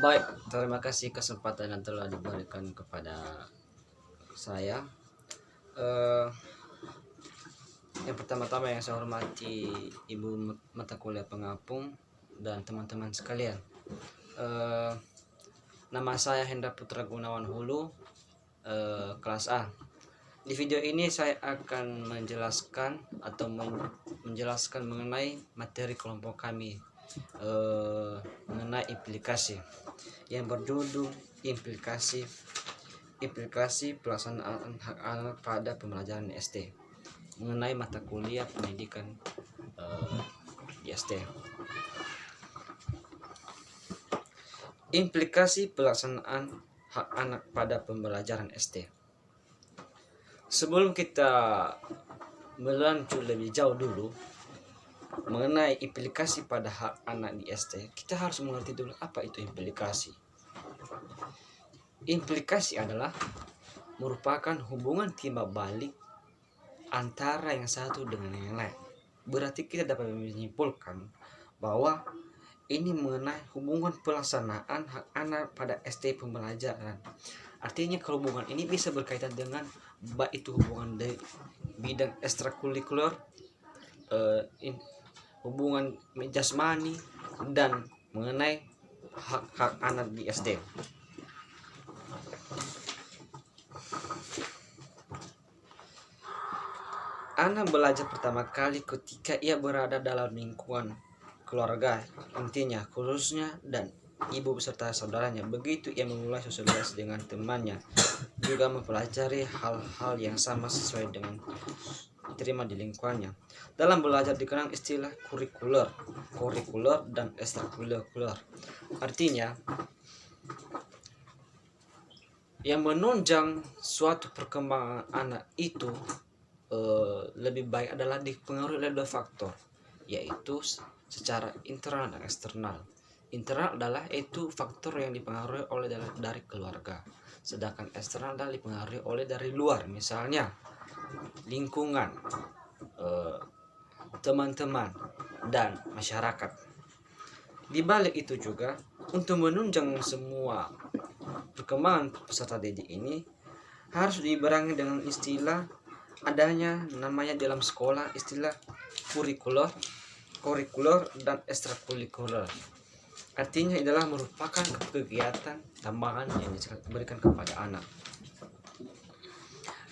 Baik, terima kasih kesempatan yang telah diberikan kepada saya. Eh, yang pertama-tama yang saya hormati Ibu mata kuliah pengapung dan teman-teman sekalian. Eh, Nama saya Hendra Putra Gunawan Hulu, kelas A. Di video ini saya akan menjelaskan atau menjelaskan mengenai materi kelompok kami, mengenai implikasi yang berjudul implikasi pelaksanaan hak anak pada pembelajaran ST, mengenai mata kuliah pendidikan di ST. Implikasi pelaksanaan hak anak pada pembelajaran ST. Sebelum kita melanjut lebih jauh dulu mengenai implikasi pada hak anak di ST, kita harus mengerti dulu apa itu implikasi. Implikasi adalah merupakan hubungan timbal balik antara yang satu dengan yang lain. Berarti kita dapat menyimpulkan bahwa ini mengenai hubungan pelaksanaan hak anak pada ST pembelajaran. Artinya hubungan ini bisa berkaitan dengan baik itu hubungan dari bidang ekstrakurikuler, hubungan jasmani, dan mengenai hak anak di SD. Anak belajar pertama kali ketika ia berada dalam lingkungan keluarga intinya khususnya dan ibu beserta saudaranya. Begitu ia memulai sosialisasi dengan temannya, juga mempelajari hal-hal yang sama sesuai dengan diterima di lingkungannya. Dalam belajar dikenal istilah kurikuler dan ekstrakurikuler. Artinya yang menunjang suatu perkembangan anak itu lebih baik adalah dipengaruhi oleh dua faktor, yaitu secara internal dan eksternal. Internal adalah itu faktor yang dipengaruhi oleh dari keluarga, sedangkan eksternal adalah dipengaruhi oleh dari luar, misalnya lingkungan, teman-teman, dan masyarakat. Di balik itu juga, untuk menunjang semua perkembangan peserta didik ini harus dibarengi dengan istilah adanya namanya dalam sekolah istilah kurikuler dan ekstrakurikuler. Artinya adalah merupakan kegiatan tambahan yang diberikan kepada anak.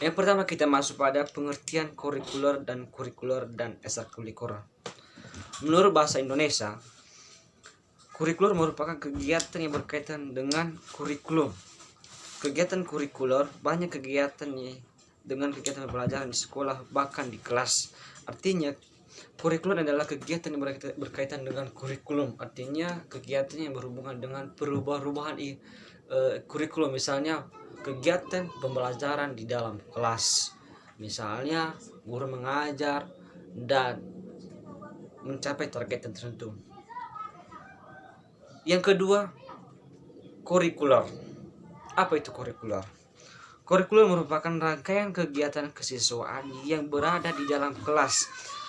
Yang pertama kita masuk pada pengertian kurikuler dan ekstrakurikuler. Menurut bahasa Indonesia, kurikuler merupakan kegiatan yang berkaitan dengan kurikulum. Kegiatan kurikuler banyak kegiatannya dengan kegiatan pembelajaran di sekolah bahkan di kelas. Artinya kurikulum adalah kegiatan yang berkaitan dengan kurikulum. Artinya kegiatan yang berhubungan dengan perubahan kurikulum, misalnya kegiatan pembelajaran di dalam kelas, misalnya guru mengajar dan mencapai target tertentu. Yang kedua, kurikuler. Apa itu kurikuler? Kurikuler merupakan rangkaian kegiatan kesiswaan yang berada di dalam kelas.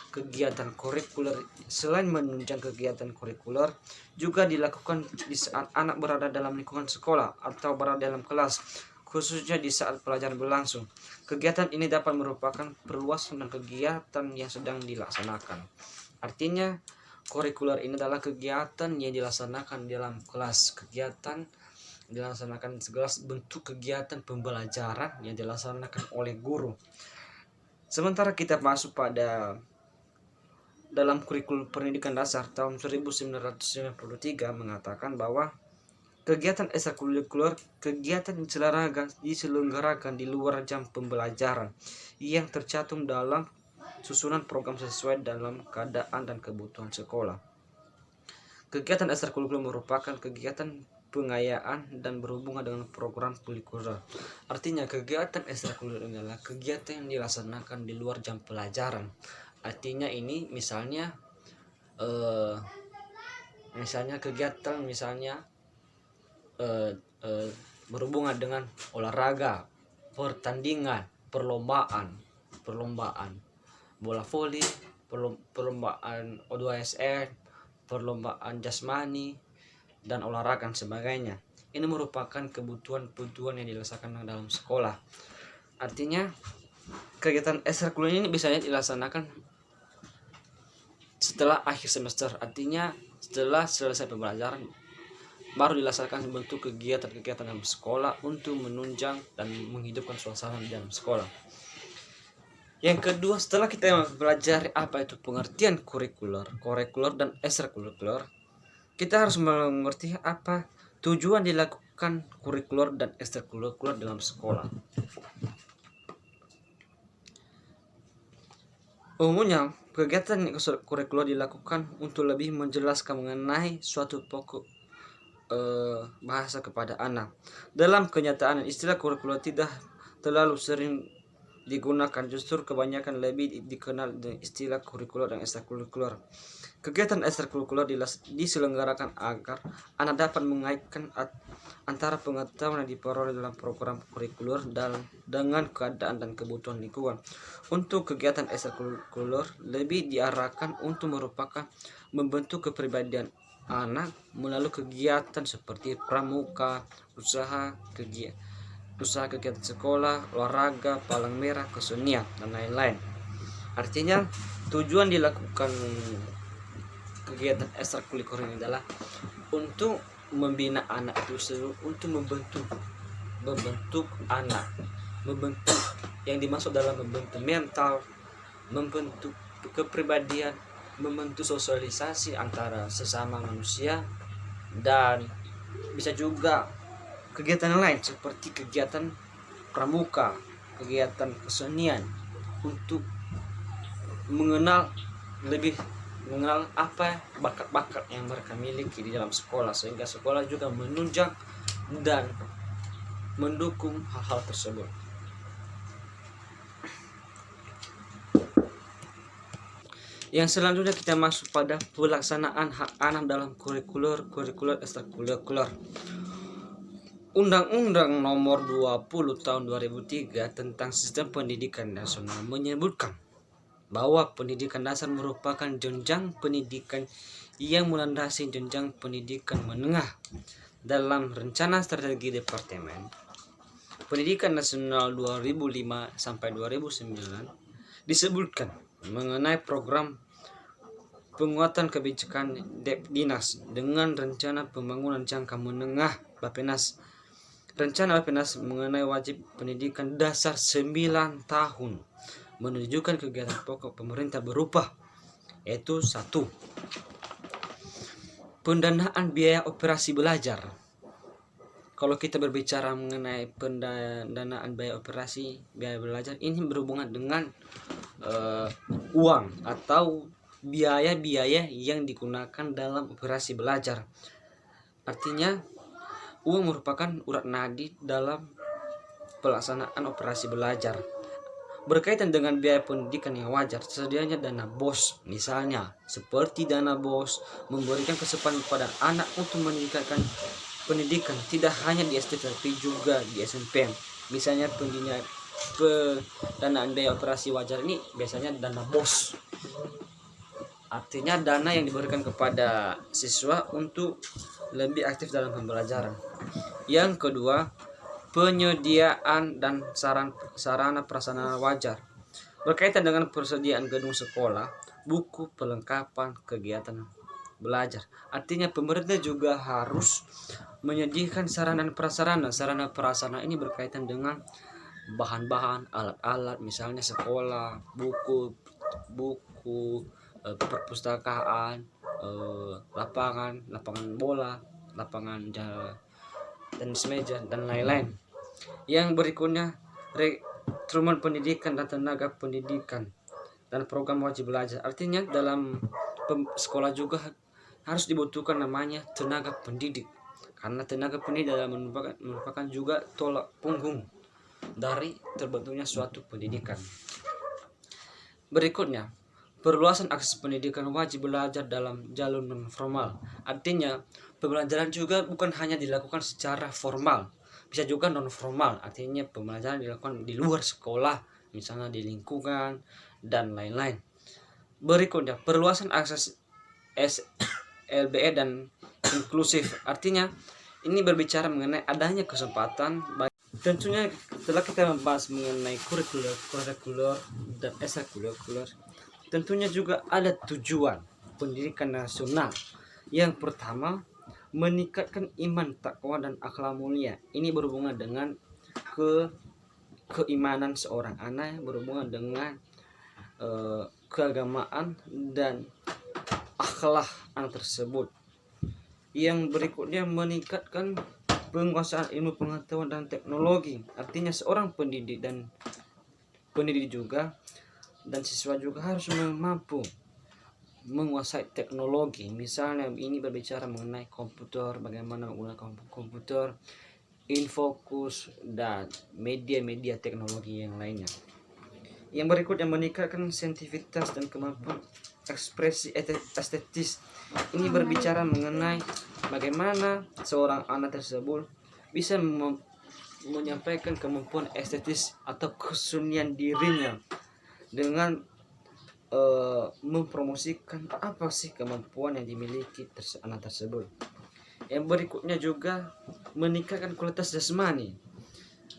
Kegiatan kurikuler selain menunjang kegiatan kurikuler juga dilakukan di saat anak berada dalam lingkungan sekolah atau berada dalam kelas, khususnya di saat pelajaran berlangsung. Kegiatan ini dapat merupakan perluasan dan kegiatan yang sedang dilaksanakan. Artinya kurikuler ini adalah kegiatan yang dilaksanakan dalam kelas, kegiatan dilaksanakan segala bentuk kegiatan pembelajaran yang dilaksanakan oleh guru. Sementara kita masuk pada dalam kurikulum pendidikan dasar tahun 1993 mengatakan bahwa kegiatan ekstrakurikuler kegiatan diselenggarakan di luar jam pembelajaran yang tercantum dalam susunan program sesuai dalam keadaan dan kebutuhan sekolah. Kegiatan ekstrakurikuler merupakan kegiatan pengayaan dan berhubungan dengan program kurikuler. Artinya kegiatan ekstrakurikuler adalah kegiatan yang dilaksanakan di luar jam pelajaran. Artinya ini misalnya kegiatan berhubungan dengan olahraga, pertandingan, perlombaan bola voli, perlombaan O2SN, perlombaan jasmani, dan olahraga dan sebagainya. Ini merupakan kebutuhan-kebutuhan yang dilaksanakan dalam sekolah. Artinya kegiatan ekstrakurikuler ini bisa dilaksanakan setelah akhir semester, artinya setelah selesai pembelajaran baru dilaksanakan bentuk kegiatan-kegiatan dalam sekolah untuk menunjang dan menghidupkan suasana di dalam sekolah. Yang kedua, setelah kita belajar apa itu pengertian kurikuler dan ekstrakurikuler, kita harus mengerti apa tujuan dilakukan kurikuler dan ekstrakurikuler dalam sekolah. Umumnya, kegiatan kurikuler dilakukan untuk lebih menjelaskan mengenai suatu pokok bahasa kepada anak. Dalam kenyataan, istilah kurikuler tidak terlalu sering digunakan, justru kebanyakan lebih dikenal dengan istilah kurikuler dan ekstrakurikuler. Kegiatan ekstrakurikuler diselenggarakan agar anak dapat mengaitkan antara pengetahuan yang diperoleh dalam program kurikuler dengan keadaan dan kebutuhan lingkungan. Untuk kegiatan ekstrakurikuler lebih diarahkan untuk merupakan membentuk kepribadian anak melalui kegiatan seperti pramuka, usaha kegiatan sekolah, olahraga, palang merah, kesenian, dan lain-lain. Artinya tujuan dilakukan kegiatan ekstrakurikuler ini adalah untuk membina anak itu, untuk membentuk anak, membentuk yang dimaksud dalam membentuk mental, membentuk kepribadian, membentuk sosialisasi antara sesama manusia, dan bisa juga kegiatan lain seperti kegiatan pramuka, kegiatan kesenian, untuk mengenal apa bakat-bakat yang mereka miliki di dalam sekolah, sehingga sekolah juga menunjang dan mendukung hal-hal tersebut. Yang selanjutnya kita masuk pada pelaksanaan hak anak dalam kurikuler ekstrakurikuler. Undang-Undang Nomor 20 Tahun 2003 tentang Sistem Pendidikan Nasional menyebutkan bahwa pendidikan dasar merupakan jenjang pendidikan yang melandasi jenjang pendidikan menengah. Dalam Rencana Strategi Departemen Pendidikan Nasional 2005 sampai 2009 disebutkan mengenai program penguatan kebijakan Dinas dengan rencana pembangunan jangka menengah Bappenas. Rencana Bappenas mengenai wajib pendidikan dasar 9 tahun menunjukkan kegiatan pokok pemerintah berupa, yaitu 1. Pendanaan biaya operasi belajar. Kalau kita berbicara mengenai pendanaan biaya belajar, ini berhubungan dengan uang atau biaya-biaya yang digunakan dalam operasi belajar. Artinya uang merupakan urat nadi dalam pelaksanaan operasi belajar. Berkaitan dengan biaya pendidikan yang wajar, sedianya dana BOS, misalnya seperti dana BOS memberikan kesempatan kepada anak untuk meningkatkan pendidikan tidak hanya di SD tapi juga di SMP. Misalnya pendanaan biaya operasi wajar ini biasanya dana BOS, artinya dana yang diberikan kepada siswa untuk lebih aktif dalam pembelajaran. Yang kedua, penyediaan dan sarana prasarana wajar. Berkaitan dengan persediaan gedung sekolah, buku, perlengkapan kegiatan belajar. Artinya pemerintah juga harus menyediakan sarana dan prasarana. Sarana prasarana ini berkaitan dengan bahan-bahan, alat-alat, misalnya sekolah, buku, perpustakaan, lapangan bola, lapangan tenis meja, dan lain-lain. Yang berikutnya, rekrutmen pendidikan dan tenaga pendidikan dan program wajib belajar. Artinya dalam sekolah juga harus dibutuhkan namanya tenaga pendidik, karena tenaga pendidik merupakan juga tolak punggung dari terbentuknya suatu pendidikan. Berikutnya, perluasan akses pendidikan wajib belajar dalam jalur non formal. Artinya pembelajaran juga bukan hanya dilakukan secara formal, bisa juga non formal. Artinya pembelajaran dilakukan di luar sekolah, misalnya di lingkungan dan lain-lain. Berikutnya, perluasan akses LBE dan inklusif. Artinya ini berbicara mengenai adanya kesempatan tentunya setelah kita membahas mengenai kurikuler dan ekstrakurikuler, tentunya juga ada tujuan pendidikan nasional. Yang pertama, meningkatkan iman, takwa, dan akhlak mulia. Ini berhubungan dengan keimanan seorang anak, berhubungan dengan keagamaan dan akhlak anak tersebut. Yang berikutnya, meningkatkan penguasaan ilmu pengetahuan dan teknologi. Artinya seorang pendidik juga dan siswa juga harus mampu menguasai teknologi. Misalnya ini berbicara mengenai komputer, bagaimana menggunakan komputer, infokus, dan media-media teknologi yang lainnya. Yang berikutnya, meningkatkan sensitivitas dan kemampuan ekspresi estetis. Ini berbicara mengenai bagaimana seorang anak tersebut bisa menyampaikan kemampuan estetis atau kesenian dirinya dengan mempromosikan apa sih kemampuan yang dimiliki anak tersebut. Yang berikutnya juga meningkatkan kualitas jasmani.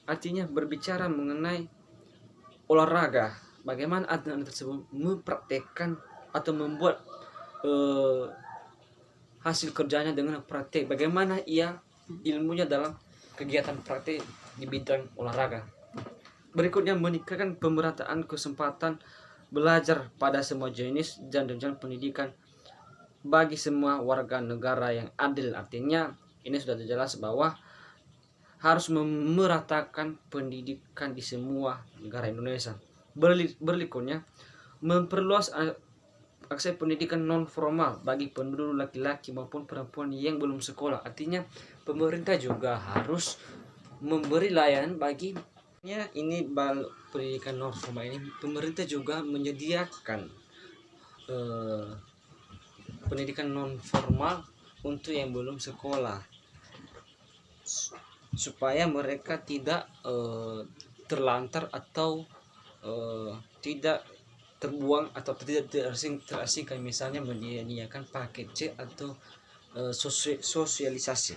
Artinya berbicara mengenai olahraga, bagaimana anak tersebut mempraktekkan atau membuat hasil kerjanya dengan praktek, bagaimana ia ilmunya dalam kegiatan praktek di bidang olahraga. Berikutnya, meningkatkan pemerataan kesempatan belajar pada semua jenis dan jenjang pendidikan bagi semua warga negara yang adil. Artinya ini sudah jelas bahwa harus memeratakan pendidikan di semua negara Indonesia. Berikutnya, memperluas akses pendidikan non formal bagi penduduk laki-laki maupun perempuan yang belum sekolah. Artinya pemerintah juga harus memberi layanan bagi ini pendidikan non formal ini. Pemerintah juga menyediakan pendidikan non formal untuk yang belum sekolah supaya mereka tidak terlantar atau tidak terbuang atau tidak terasingkan, misalnya menyediakan paket C atau sosialisasi.